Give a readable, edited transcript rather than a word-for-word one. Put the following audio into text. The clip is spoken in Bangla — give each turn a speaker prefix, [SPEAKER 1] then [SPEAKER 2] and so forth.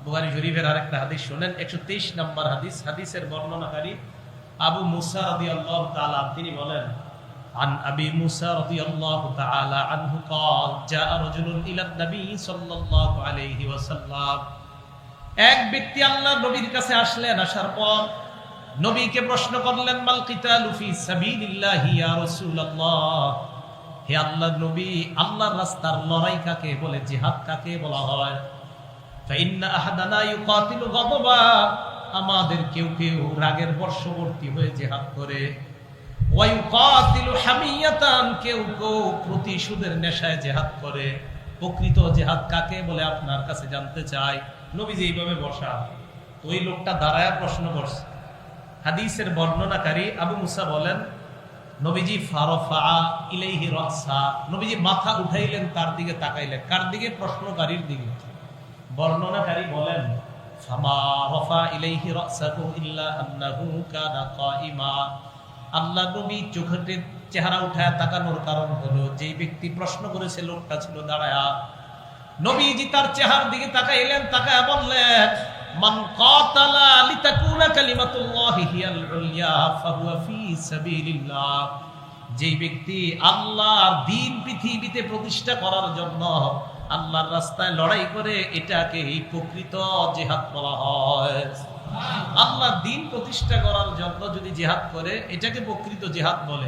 [SPEAKER 1] বুখারী শরীফের আরেকটা হাদিস শুনেন, 123 নম্বর হাদিস। হাদিসের বর্ণনাকারী আবু মুসা রাদিয়াল্লাহু তাআলা, তিনি বলেন, عن أبي موسى رضي الله تعالى عنه قال جاء رجل إلى النبي صلى الله عليه وسلم। এক ব্যক্তি আল্লাহর নবীর কাছে আসলেন, আসার পর নবীকে প্রশ্ন করলেন, মাল কিতালু ফি সাবিলিল্লাহি ইয়া রাসূলুল্লাহ, হে আল্লাহর নবী, আল্লাহর রাস্তার লড়াই কাকে বলে, জিহাদ কাকে বলা হয়? ফাইন্না আহাদানা ইউকাতিলু গাদবা, আমাদের কেউ কেউ রাগের বর্ষবর্তী হয়ে জিহাদ করে, ওয়া ইউকাতিলু হামিয়াতান, কেউ কেউ প্রতিশোধের নেশায় জিহাদ করে। প্রকৃত জিহাদ কাকে বলে আপনার কাছে জানতে চাই। নবীজি এইভাবে বসা, ওই লোকটা দাঁড়ায় প্রশ্ন করছে। হাদিসের বর্ণনাকারী আবু মুসা বলেন, নবীজি ফারফা ইলাইহি রাসা, নবীজি মাথা উঠাইলেন, তার দিকে তাকাইলেন। কার দিকে? প্রশ্নকারীর দিকে। বর্ণনাকারী বলেন, ফামা রাফা ইলাইহি রাসাহু ইল্লা আন্নাহু কানা কাইমা, আল্লাহ নবী চোখের চেহারা উঠায় তাকানোর কারণ হলো, যেই ব্যক্তি প্রশ্ন করেছে লোকটা ছিল দাঁড়ায়া। নবীজি তার চেহারার দিকে তাকাইলেন, তাকায়া বললেন, মান কাতালা লিতাকুনা কালিমাতুল্লাহি হিয়াল উলিয়া ফাহুয়া ফি সাবিলিল্লাহ, যেই ব্যক্তি আল্লাহর দ্বীন পৃথিবীতে প্রতিষ্ঠা করার জন্য আল্লাহর রাস্তায় লড়াই করে, এটাকে প্রকৃত জিহাদ বলা হয়। আল্লাহর দ্বীন প্রতিষ্ঠা করার জন্য যদি জিহাদ করে, এটাকে প্রকৃত জিহাদ বলে।